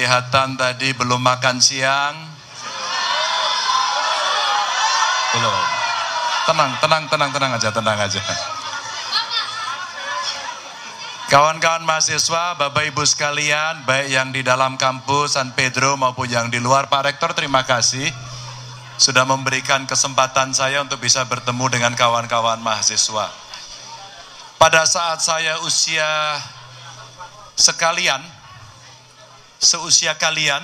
kelihatan tadi belum makan siang. Belum. Tenang aja. Kawan-kawan mahasiswa, Bapak Ibu sekalian, baik yang di dalam kampus San Pedro maupun yang di luar, Pak Rektor terima kasih sudah memberikan kesempatan saya untuk bisa bertemu dengan kawan-kawan mahasiswa. Pada saat saya seusia kalian,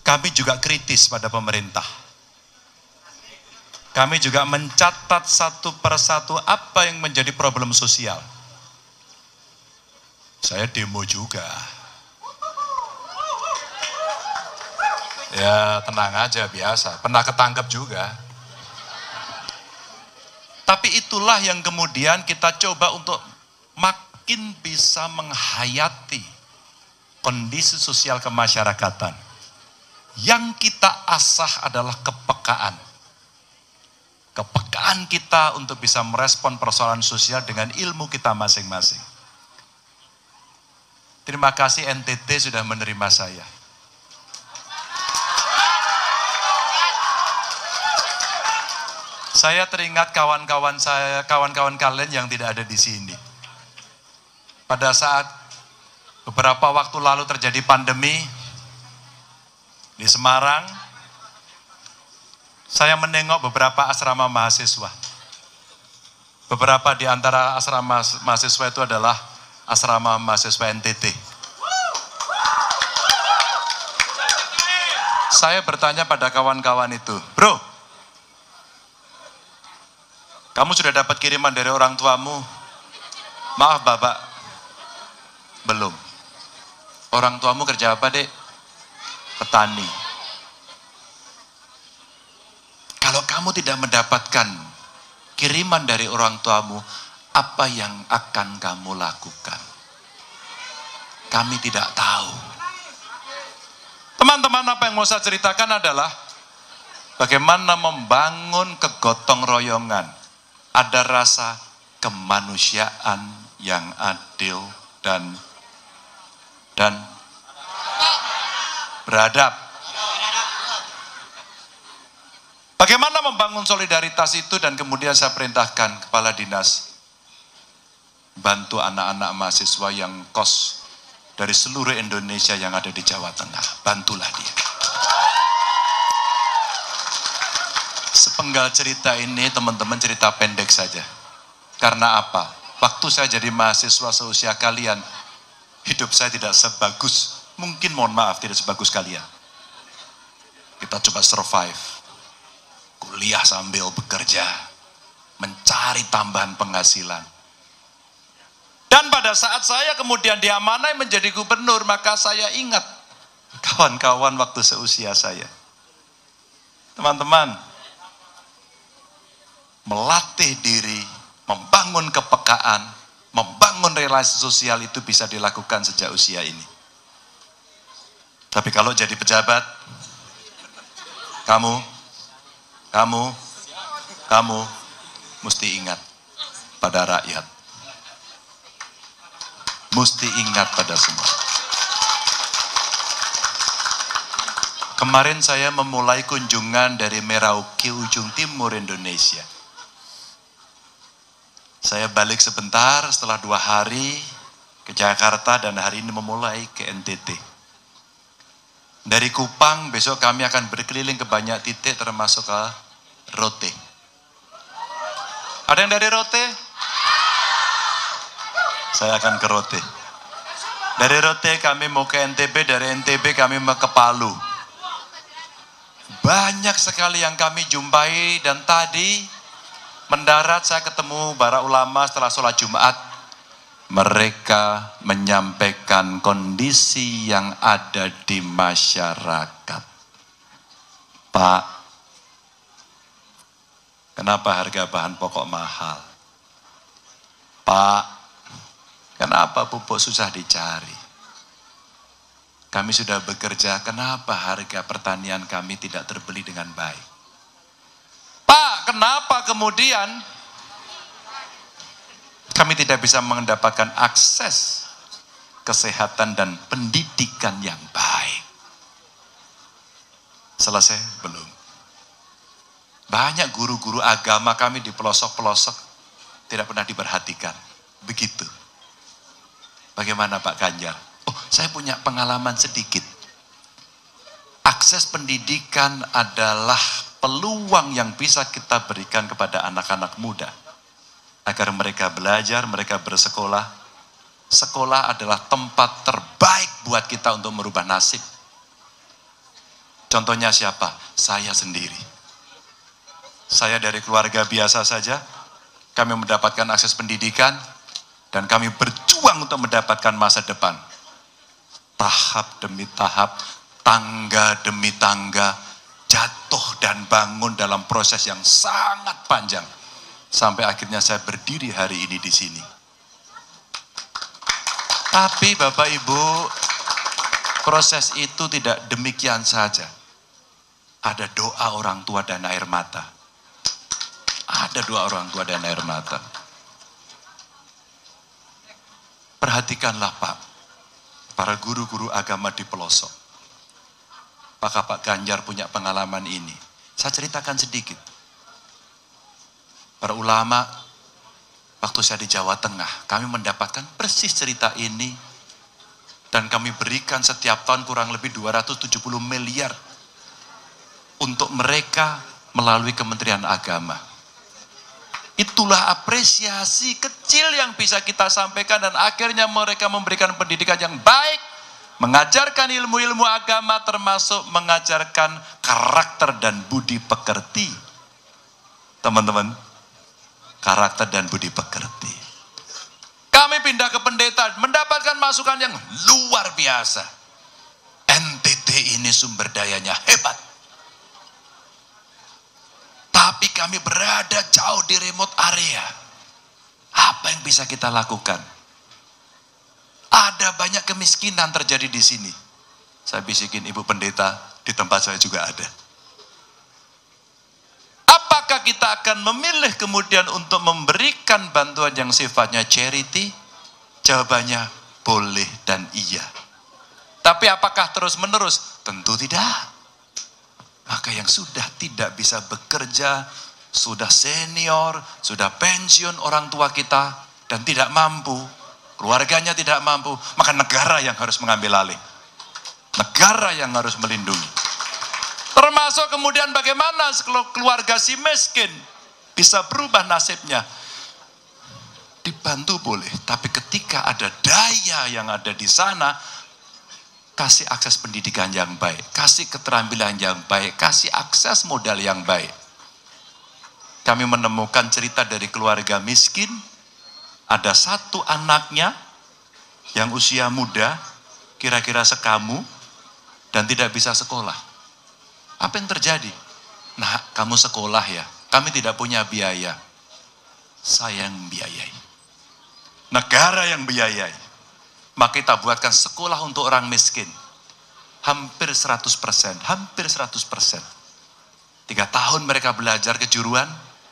kami juga kritis pada pemerintah. Kami juga mencatat satu persatu apa yang menjadi problem sosial. Saya demo juga. Ya tenang aja, biasa. Pernah ketangkep juga. Tapi itulah yang kemudian kita coba untuk makin bisa menghayati kondisi sosial kemasyarakatan. Yang kita asah adalah kepekaan. Kepekaan kita untuk bisa merespon persoalan sosial dengan ilmu kita masing-masing. Terima kasih NTT sudah menerima saya. Saya teringat kawan-kawan kalian yang tidak ada di sini. Pada saat beberapa waktu lalu terjadi pandemi di Semarang, saya menengok beberapa asrama mahasiswa. Beberapa di antara asrama mahasiswa itu adalah asrama mahasiswa NTT. Saya bertanya pada kawan-kawan itu, bro, kamu sudah dapat kiriman dari orang tuamu? Maaf Bapak, belum. Orang tuamu kerja apa, Dek? Petani. Kalau kamu tidak mendapatkan kiriman dari orang tuamu, apa yang akan kamu lakukan? Kami tidak tahu. Teman-teman, apa yang mau saya ceritakan adalah bagaimana membangun kegotong royongan. Ada rasa kemanusiaan yang adil dan beradab. Bagaimana membangun solidaritas itu, dan kemudian saya perintahkan kepala dinas bantu anak-anak mahasiswa yang kos dari seluruh Indonesia yang ada di Jawa Tengah. Bantulah dia. Sepenggal cerita ini teman-teman cerita pendek saja. Karena apa? Waktu saya jadi mahasiswa seusia kalian, hidup saya tidak sebagus, mungkin mohon maaf tidak sebagus kalian. Kita coba survive. Kuliah sambil bekerja, mencari tambahan penghasilan. Dan pada saat saya kemudian diamanai menjadi gubernur, maka saya ingat kawan-kawan waktu seusia saya. Teman-teman, melatih diri, membangun kepekaan, membangun relasi sosial itu bisa dilakukan sejak usia ini. Tapi kalau jadi pejabat, kamu mesti ingat pada rakyat. Mesti ingat pada semua. Kemarin saya memulai kunjungan dari Merauke, ujung timur Indonesia. Saya balik sebentar setelah 2 hari ke Jakarta dan hari ini memulai ke NTT. Dari Kupang besok kami akan berkeliling ke banyak titik termasuk ke Rote. Ada yang dari Rote? Saya akan ke Rote. Dari Rote kami mau ke NTB, dari NTB kami mau ke Palu. Banyak sekali yang kami jumpai, dan tadi mendarat saya ketemu para ulama setelah sholat Jumat. Mereka menyampaikan kondisi yang ada di masyarakat. Pak, kenapa harga bahan pokok mahal? Pak, kenapa pupuk susah dicari? Kami sudah bekerja, kenapa harga pertanian kami tidak terbeli dengan baik? Pak, kenapa kemudian kami tidak bisa mendapatkan akses kesehatan, dan pendidikan yang baik. Selesai? Belum. Banyak guru-guru agama kami di pelosok-pelosok tidak pernah diperhatikan. Begitu. Bagaimana Pak Ganjar? Oh, saya punya pengalaman sedikit. Akses pendidikan adalah peluang yang bisa kita berikan kepada anak-anak muda. Agar mereka belajar, mereka bersekolah. Sekolah adalah tempat terbaik buat kita untuk merubah nasib. Contohnya siapa? Saya sendiri. Saya dari keluarga biasa saja, kami mendapatkan akses pendidikan, dan kami berjuang untuk mendapatkan masa depan. Tahap demi tahap, tangga demi tangga, jatuh dan bangun dalam proses yang sangat panjang. Sampai akhirnya saya berdiri hari ini di sini. Tapi Bapak Ibu, proses itu tidak demikian saja. Ada doa orang tua dan air mata. Ada doa orang tua dan air mata. Perhatikanlah Pak, para guru-guru agama di pelosok. Apakah Pak Ganjar punya pengalaman ini? Saya ceritakan sedikit. Para ulama, waktu saya di Jawa Tengah, kami mendapatkan persis cerita ini, dan kami berikan setiap tahun kurang lebih 270 miliar untuk mereka melalui Kementerian Agama. Itulah apresiasi kecil yang bisa kita sampaikan, dan akhirnya mereka memberikan pendidikan yang baik, mengajarkan ilmu-ilmu agama, termasuk mengajarkan karakter dan budi pekerti. Teman-teman, karakter dan budi pekerti. Kami pindah ke pendeta, mendapatkan masukan yang luar biasa. NTT ini sumber dayanya hebat. Tapi kami berada jauh di remote area. Apa yang bisa kita lakukan? Ada banyak kemiskinan terjadi di sini. Saya bisikin Ibu Pendeta, di tempat saya juga ada. Apakah kita akan memilih kemudian untuk memberikan bantuan yang sifatnya charity? Jawabannya boleh dan iya. Tapi apakah terus-menerus? Tentu tidak. Maka yang sudah tidak bisa bekerja, sudah senior, sudah pensiun orang tua kita, dan tidak mampu, keluarganya tidak mampu, maka negara yang harus mengambil alih. Negara yang harus melindungi. Termasuk kemudian bagaimana keluarga si miskin bisa berubah nasibnya. Dibantu boleh, tapi ketika ada daya yang ada di sana, kasih akses pendidikan yang baik, kasih keterampilan yang baik, kasih akses modal yang baik. Kami menemukan cerita dari keluarga miskin, ada satu anaknya yang usia muda, kira-kira sekamu, dan tidak bisa sekolah. Apa yang terjadi? Nah, kamu sekolah ya, kami tidak punya biaya. Saya yang biayai. Negara yang biayai. Maka kita buatkan sekolah untuk orang miskin. Hampir 100%, hampir 100%. 3 tahun mereka belajar kejuruan,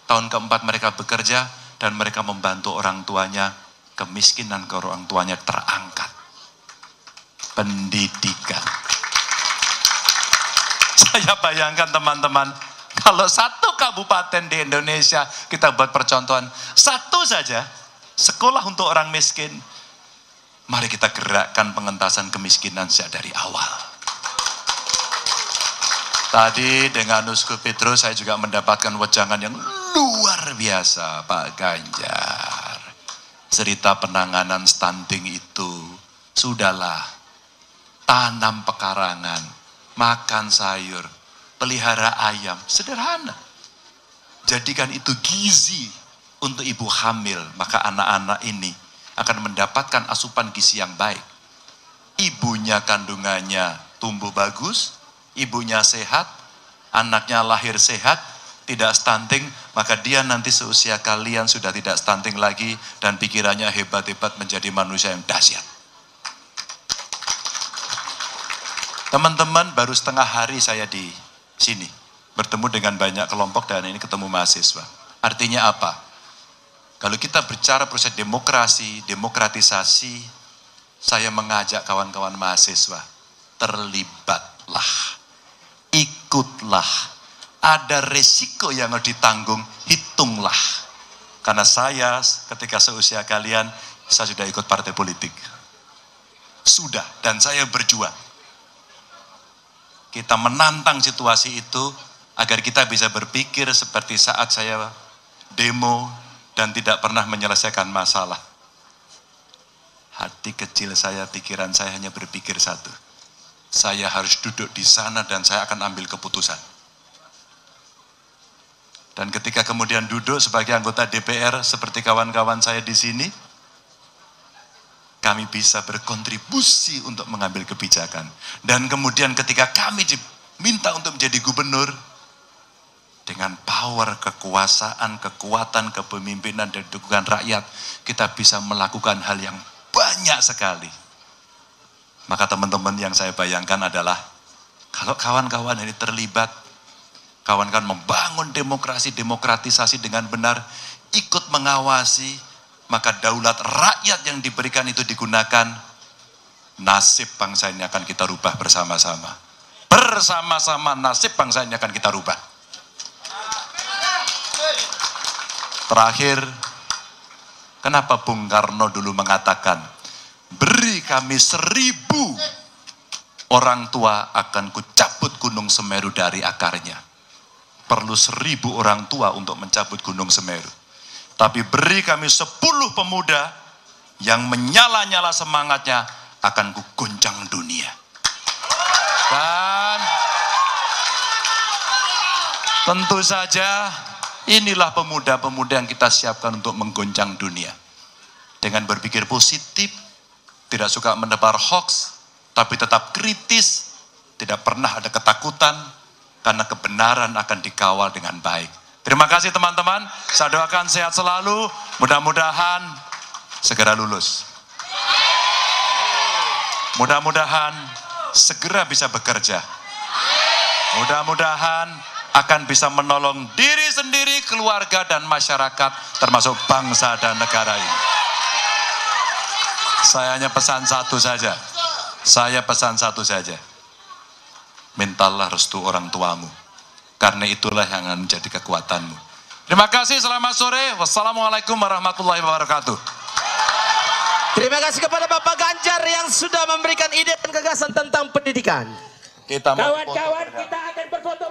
tahun keempat mereka bekerja, dan mereka membantu orang tuanya, kemiskinan ke orang tuanya terangkat. Pendidikan. Saya bayangkan teman-teman, kalau satu kabupaten di Indonesia kita buat percontohan, satu saja sekolah untuk orang miskin, mari kita gerakkan pengentasan kemiskinan sejak dari awal. Tadi dengan Uskup Petrus saya juga mendapatkan wejangan yang luar biasa, Pak Ganjar. Cerita penanganan stunting itu, sudahlah, tanam pekarangan, makan sayur, pelihara ayam, sederhana. Jadikan itu gizi untuk ibu hamil, maka anak-anak ini akan mendapatkan asupan gizi yang baik. Ibunya kandungannya tumbuh bagus, ibunya sehat, anaknya lahir sehat, tidak stunting, maka dia nanti seusia kalian sudah tidak stunting lagi, dan pikirannya hebat-hebat menjadi manusia yang dahsyat. Teman-teman, baru setengah hari saya di sini, bertemu dengan banyak kelompok, dan ini ketemu mahasiswa. Artinya apa? Kalau kita bicara proses demokrasi, demokratisasi, saya mengajak kawan-kawan mahasiswa, terlibatlah, ikutlah, ada resiko yang harus ditanggung, hitunglah. Karena saya ketika seusia kalian, saya sudah ikut partai politik. Sudah, dan saya berjuang. Kita menantang situasi itu agar kita bisa berpikir seperti saat saya demo dan tidak pernah menyelesaikan masalah. Hati kecil saya, pikiran saya hanya berpikir satu. Saya harus duduk di sana dan saya akan ambil keputusan. Dan ketika kemudian duduk sebagai anggota DPR seperti kawan-kawan saya di sini, kami bisa berkontribusi untuk mengambil kebijakan. Dan kemudian ketika kami diminta untuk menjadi gubernur, dengan power, kekuasaan, kekuatan, kepemimpinan, dan dukungan rakyat, kita bisa melakukan hal yang banyak sekali. Maka teman-teman yang saya bayangkan adalah, kalau kawan-kawan ini terlibat, kawan-kawan membangun demokrasi, demokratisasi dengan benar, ikut mengawasi, maka daulat rakyat yang diberikan itu digunakan, nasib bangsa ini akan kita rubah bersama-sama. Bersama-sama nasib bangsa ini akan kita rubah. Terakhir, kenapa Bung Karno dulu mengatakan, beri kami 1000 orang tua akan kucabut Gunung Semeru dari akarnya. Perlu 1000 orang tua untuk mencabut Gunung Semeru. Tapi beri kami 10 pemuda yang menyala-nyala semangatnya, akan kugoncang dunia. Dan tentu saja inilah pemuda-pemuda yang kita siapkan untuk menggoncang dunia. Dengan berpikir positif, tidak suka menebar hoax, tapi tetap kritis, tidak pernah ada ketakutan, karena kebenaran akan dikawal dengan baik. Terima kasih teman-teman, saya doakan sehat selalu, mudah-mudahan segera lulus. Mudah-mudahan segera bisa bekerja. Mudah-mudahan akan bisa menolong diri sendiri, keluarga, dan masyarakat, termasuk bangsa dan negara ini. Saya hanya pesan satu saja. Mintalah restu orang tuamu. Karena itulah yang akan menjadi kekuatanmu. Terima kasih, selamat sore. Wassalamualaikum warahmatullahi wabarakatuh. Terima kasih kepada Bapak Ganjar yang sudah memberikan ide dan gagasan tentang pendidikan. Kawan-kawan, kita akan berfoto.